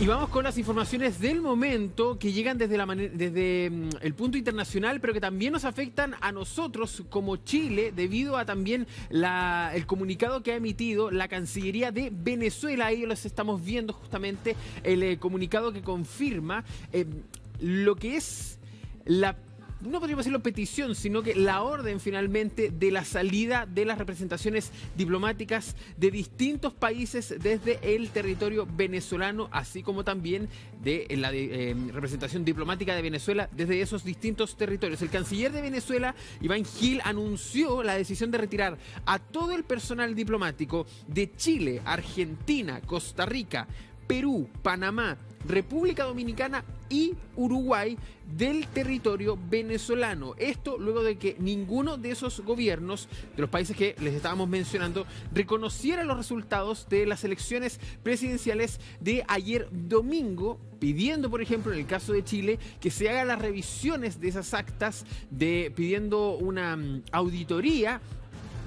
Y vamos con las informaciones del momento que llegan desde el punto internacional, pero que también nos afectan a nosotros como Chile, debido a también el comunicado que ha emitido la Cancillería de Venezuela. Ahí los estamos viendo justamente el comunicado que confirma lo que es no podríamos decirlo petición, sino que la orden finalmente de la salida de las representaciones diplomáticas de distintos países desde el territorio venezolano, así como también de la representación diplomática de Venezuela desde esos distintos territorios. El canciller de Venezuela, Iván Gil, anunció la decisión de retirar a todo el personal diplomático de Chile, Argentina, Costa Rica, Perú, Panamá, República Dominicana y Uruguay del territorio venezolano. Esto luego de que ninguno de esos gobiernos, de los países que les estábamos mencionando, reconociera los resultados de las elecciones presidenciales de ayer domingo, pidiendo, por ejemplo, en el caso de Chile, que se hagan las revisiones de esas actas, pidiendo una auditoría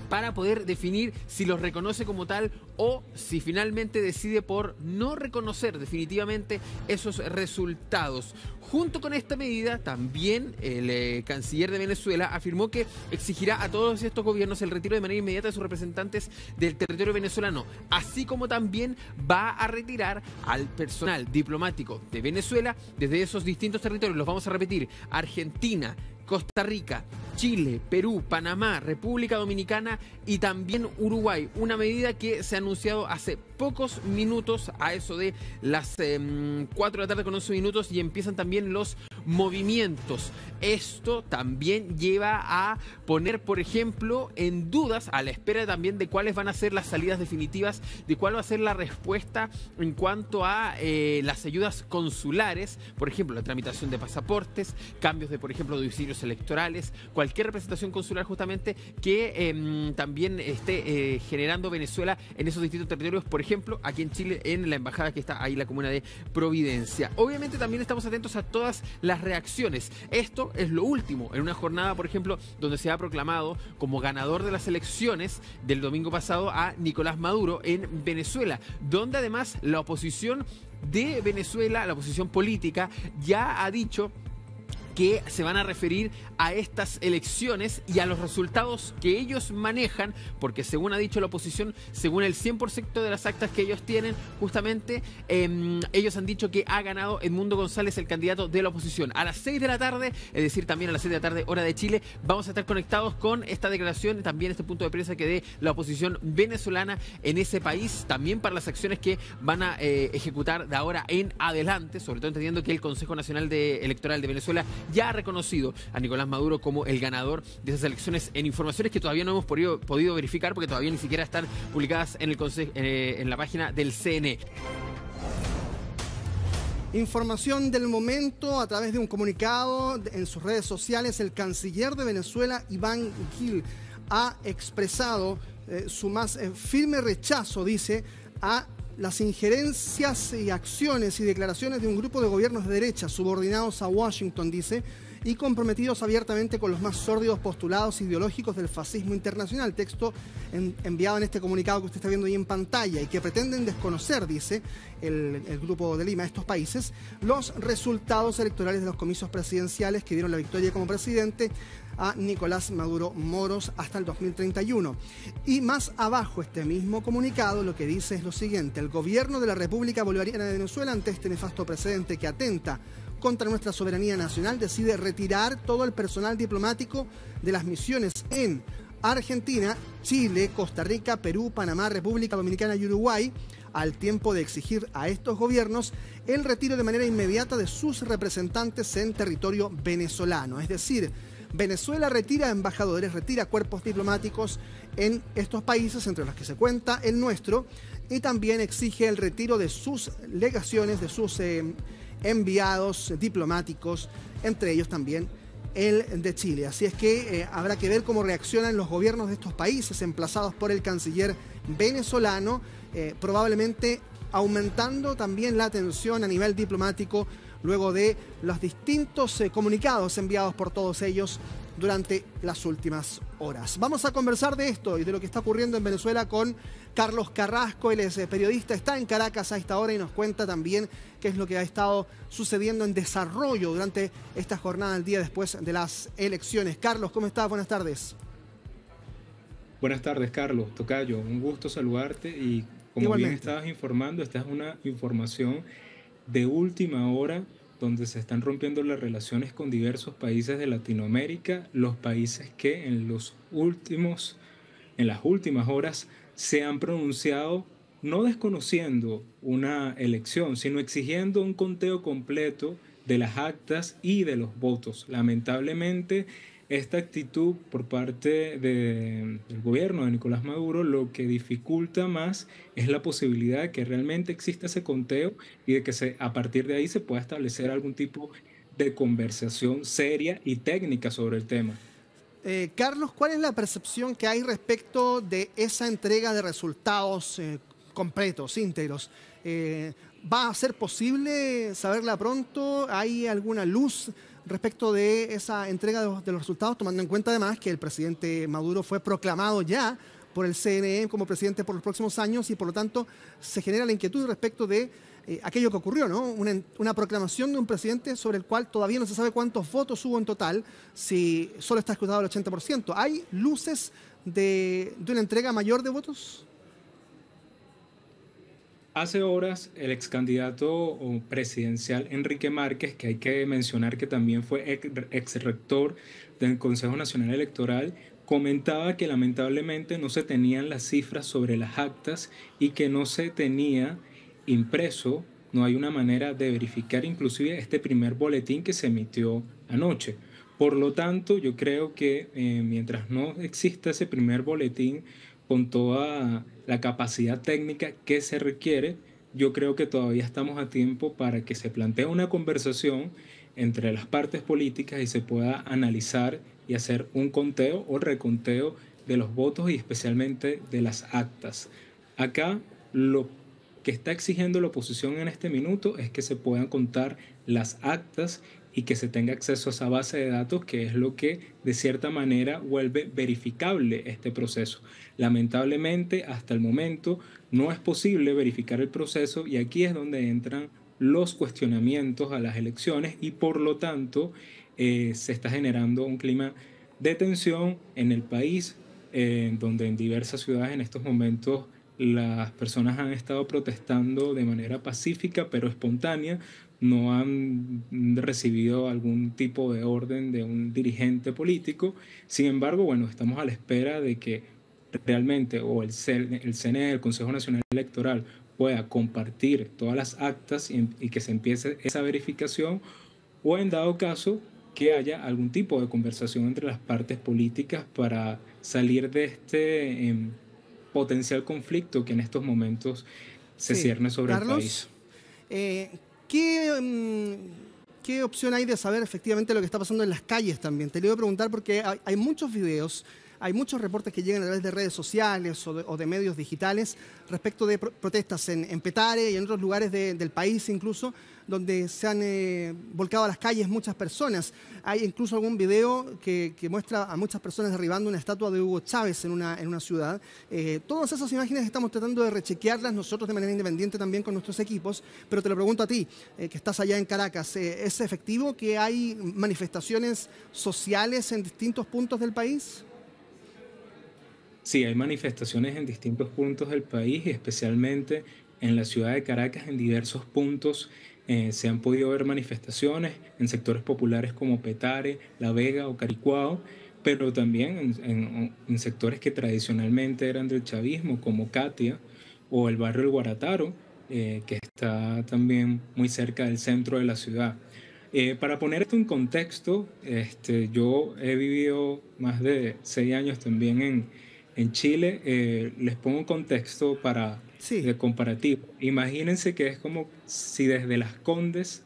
para poder definir si los reconoce como tal o si finalmente decide por no reconocer definitivamente esos resultados. Junto con esta medida, también el canciller de Venezuela afirmó que exigirá a todos estos gobiernos el retiro de manera inmediata de sus representantes del territorio venezolano, así como también va a retirar al personal diplomático de Venezuela desde esos distintos territorios. Los vamos a repetir: Argentina, Costa Rica, Chile, Perú, Panamá, República Dominicana y también Uruguay. Una medida que se ha anunciado hace pocos minutos, a eso de las 4 de la tarde con 11 minutos, y empiezan también los movimientos. Esto también lleva a poner, por ejemplo, en dudas, a la espera también de cuáles van a ser las salidas definitivas, de cuál va a ser la respuesta en cuanto a las ayudas consulares, por ejemplo, la tramitación de pasaportes, cambios de, por ejemplo, domicilios electorales, cualquier representación consular justamente que también esté generando Venezuela en esos distintos territorios, por ejemplo, aquí en Chile, en la embajada que está ahí en la comuna de Providencia. Obviamente también estamos atentos a todas las reacciones. Esto es lo último en una jornada, por ejemplo, donde se ha proclamado como ganador de las elecciones del domingo pasado a Nicolás Maduro en Venezuela, donde además la oposición de Venezuela, la oposición política, ya ha dicho que se van a referir a estas elecciones y a los resultados que ellos manejan, porque según ha dicho la oposición, según el 100% de las actas que ellos tienen, justamente ellos han dicho que ha ganado Edmundo González, el candidato de la oposición. A las 6 de la tarde, es decir, también a las 6 de la tarde, hora de Chile, vamos a estar conectados con esta declaración, también este punto de prensa que dé la oposición venezolana en ese país, también para las acciones que van a ejecutar de ahora en adelante, sobre todo entendiendo que el Consejo Nacional Electoral de Venezuela ya ha reconocido a Nicolás Maduro como el ganador de esas elecciones, en informaciones que todavía no hemos podido verificar porque todavía ni siquiera están publicadas en la página del CNE. Información del momento a través de un comunicado en sus redes sociales. El canciller de Venezuela, Iván Gil, ha expresado su más firme rechazo, dice, a las injerencias y acciones y declaraciones de un grupo de gobiernos de derecha subordinados a Washington, dice, y comprometidos abiertamente con los más sórdidos postulados ideológicos del fascismo internacional. Texto enviado en este comunicado que usted está viendo ahí en pantalla, y que pretenden desconocer, dice el Grupo de Lima, estos países, los resultados electorales de los comicios presidenciales que dieron la victoria como presidente a Nicolás Maduro Moros hasta el 2031. Y más abajo, este mismo comunicado lo que dice es lo siguiente: el gobierno de la República Bolivariana de Venezuela, ante este nefasto precedente que atenta contra nuestra soberanía nacional, decide retirar todo el personal diplomático de las misiones en Argentina, Chile, Costa Rica, Perú, Panamá, República Dominicana y Uruguay, al tiempo de exigir a estos gobiernos el retiro de manera inmediata de sus representantes en territorio venezolano. Es decir, Venezuela retira embajadores, retira cuerpos diplomáticos en estos países, entre los que se cuenta el nuestro, y también exige el retiro de sus legaciones, de sus enviados diplomáticos, entre ellos también el de Chile. Así es que habrá que ver cómo reaccionan los gobiernos de estos países emplazados por el canciller venezolano, probablemente aumentando también la tensión a nivel diplomático luego de los distintos comunicados enviados por todos ellos durante las últimas horas. Vamos a conversar de esto y de lo que está ocurriendo en Venezuela con Carlos Carrasco. Él es periodista, está en Caracas a esta hora y nos cuenta también qué es lo que ha estado sucediendo en desarrollo durante esta jornada, el día después de las elecciones. Carlos, ¿cómo estás? Buenas tardes. Buenas tardes, Carlos, tocayo, un gusto saludarte y como Igualmente. bien estabas informando, esta es una información de última hora donde se están rompiendo las relaciones con diversos países de Latinoamérica, los países que en las últimas horas se han pronunciado no desconociendo una elección, sino exigiendo un conteo completo de las actas y de los votos. Lamentablemente, esta actitud por parte del gobierno de Nicolás Maduro lo que dificulta más es la posibilidad de que realmente exista ese conteo y de que a partir de ahí se pueda establecer algún tipo de conversación seria y técnica sobre el tema. Carlos, ¿cuál es la percepción que hay respecto de esa entrega de resultados completos, íntegros? ¿Va a ser posible saberla pronto? ¿Hay alguna luz respecto de esa entrega de los resultados, tomando en cuenta además que el presidente Maduro fue proclamado ya por el CNE como presidente por los próximos años y por lo tanto se genera la inquietud respecto de aquello que ocurrió, ¿no? Una proclamación de un presidente sobre el cual todavía no se sabe cuántos votos hubo en total, si solo está escrutado el 80%. ¿Hay luces de una entrega mayor de votos? Hace horas, el ex candidato presidencial Enrique Márquez, que hay que mencionar que también fue ex rector del Consejo Nacional Electoral, comentaba que lamentablemente no se tenían las cifras sobre las actas y que no se tenía impreso, no hay una manera de verificar inclusive este primer boletín que se emitió anoche. Por lo tanto, yo creo que mientras no exista ese primer boletín con toda la capacidad técnica que se requiere, yo creo que todavía estamos a tiempo para que se plantee una conversación entre las partes políticas y se pueda analizar y hacer un conteo o reconteo de los votos y especialmente de las actas. Acá lo que está exigiendo la oposición en este minuto es que se puedan contar las actas y que se tenga acceso a esa base de datos, que es lo que de cierta manera vuelve verificable este proceso. Lamentablemente, hasta el momento no es posible verificar el proceso y aquí es donde entran los cuestionamientos a las elecciones y por lo tanto se está generando un clima de tensión en el país, donde en diversas ciudades en estos momentos las personas han estado protestando de manera pacífica pero espontánea, no han recibido algún tipo de orden de un dirigente político. Sin embargo, bueno, estamos a la espera de que realmente o el CNE, el Consejo Nacional Electoral, pueda compartir todas las actas y que se empiece esa verificación o en dado caso que haya algún tipo de conversación entre las partes políticas para salir de este potencial conflicto que en estos momentos se cierne sobre Carlos, el país. ¿Qué opción hay de saber efectivamente lo que está pasando en las calles también? Te lo iba a preguntar porque hay muchos videos, hay muchos reportes que llegan a través de redes sociales o de medios digitales respecto de protestas en Petare y en otros lugares del país incluso, donde se han volcado a las calles muchas personas. Hay incluso algún video que muestra a muchas personas derribando una estatua de Hugo Chávez en una ciudad. Todas esas imágenes estamos tratando de rechequearlas nosotros de manera independiente también con nuestros equipos, pero te lo pregunto a ti, que estás allá en Caracas, ¿es efectivo que hay manifestaciones sociales en distintos puntos del país? Sí, hay manifestaciones en distintos puntos del país y especialmente en la ciudad de Caracas, en diversos puntos se han podido ver manifestaciones en sectores populares como Petare, La Vega o Caricuao, pero también en sectores que tradicionalmente eran del chavismo, como Catia o el barrio El Guarataro, que está también muy cerca del centro de la ciudad. Para poner esto en contexto, yo he vivido más de 6 años también en Chile. Les pongo un contexto Sí. de comparativo. Imagínense que es como si desde Las Condes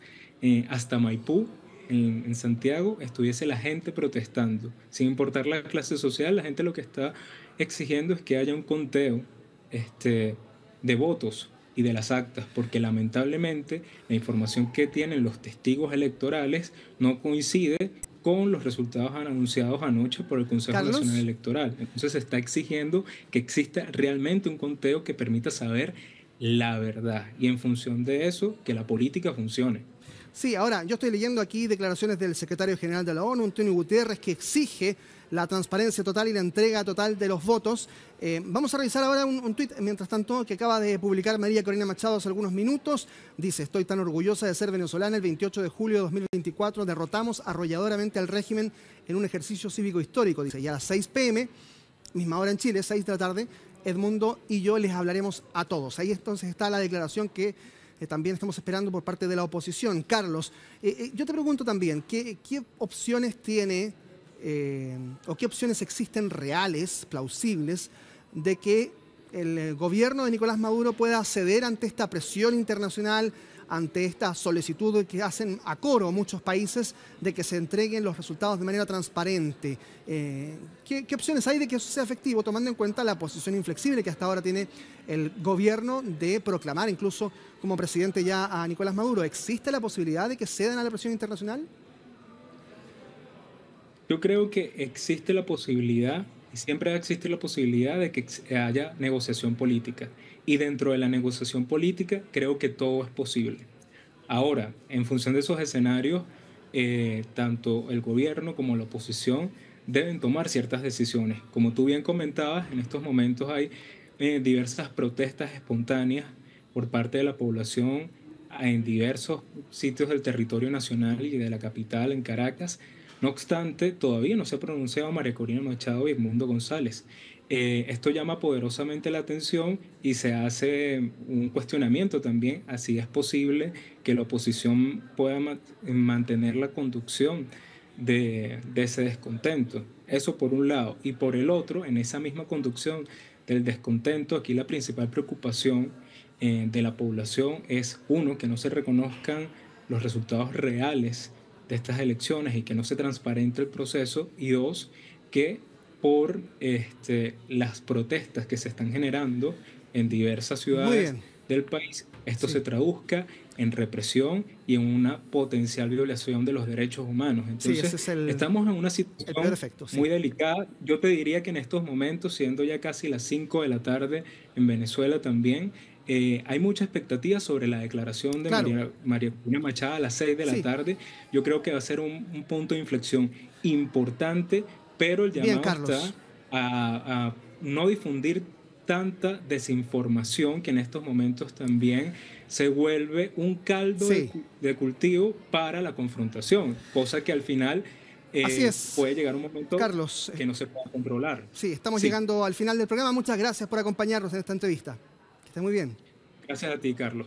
hasta Maipú, en Santiago, estuviese la gente protestando. Sin importar la clase social, la gente lo que está exigiendo es que haya un conteo de votos y de las actas, porque lamentablemente la información que tienen los testigos electorales no coincide con los resultados anunciados anoche por el Consejo Carlos. Nacional Electoral. Entonces se está exigiendo que exista realmente un conteo que permita saber la verdad y en función de eso que la política funcione. Sí, ahora yo estoy leyendo aquí declaraciones del secretario general de la ONU, Antonio Guterres, que exige la transparencia total y la entrega total de los votos. Vamos a revisar ahora un tuit, mientras tanto, que acaba de publicar María Corina Machado hace algunos minutos. Dice: estoy tan orgullosa de ser venezolana. El 28 de julio de 2024 derrotamos arrolladoramente al régimen en un ejercicio cívico histórico. Dice, y a las 6 p.m., misma hora en Chile, 6 de la tarde, Edmundo y yo les hablaremos a todos. Ahí entonces está la declaración que también estamos esperando por parte de la oposición. Carlos, yo te pregunto también, ¿qué opciones tiene o qué opciones existen reales, plausibles, de que el gobierno de Nicolás Maduro pueda ceder ante esta presión internacional, ante esta solicitud que hacen a coro muchos países de que se entreguen los resultados de manera transparente? ¿Qué opciones hay de que eso sea efectivo, tomando en cuenta la posición inflexible que hasta ahora tiene el gobierno de proclamar incluso como presidente ya a Nicolás Maduro? ¿Existe la posibilidad de que cedan a la presión internacional? Yo creo que existe la posibilidad, y siempre va a existir la posibilidad de que haya negociación política. Y dentro de la negociación política creo que todo es posible. Ahora, en función de esos escenarios, tanto el gobierno como la oposición deben tomar ciertas decisiones. Como tú bien comentabas, en estos momentos hay diversas protestas espontáneas por parte de la población en diversos sitios del territorio nacional y de la capital, en Caracas. No obstante, todavía no se ha pronunciado María Corina Machado y Edmundo González. Esto llama poderosamente la atención y se hace un cuestionamiento también, así es posible que la oposición pueda mantener la conducción de ese descontento. Eso por un lado. Y por el otro, en esa misma conducción del descontento, aquí la principal preocupación de la población es, uno, que no se reconozcan los resultados reales de estas elecciones y que no se transparente el proceso, y dos, que por las protestas que se están generando en diversas ciudades del país, esto se traduzca en represión y en una potencial violación de los derechos humanos. Entonces, estamos en una situación muy delicada. Yo te diría que en estos momentos, siendo ya casi las 5 de la tarde en Venezuela también, hay mucha expectativa sobre la declaración de María Corina Machado a las 6 de la tarde. Yo creo que va a ser un punto de inflexión importante, pero el llamado está a no difundir tanta desinformación que en estos momentos también se vuelve un caldo de cultivo para la confrontación, cosa que al final puede llegar un momento, Carlos, que no se pueda controlar. Sí, estamos llegando al final del programa. Muchas gracias por acompañarnos en esta entrevista. Que esté muy bien. Gracias a ti, Carlos.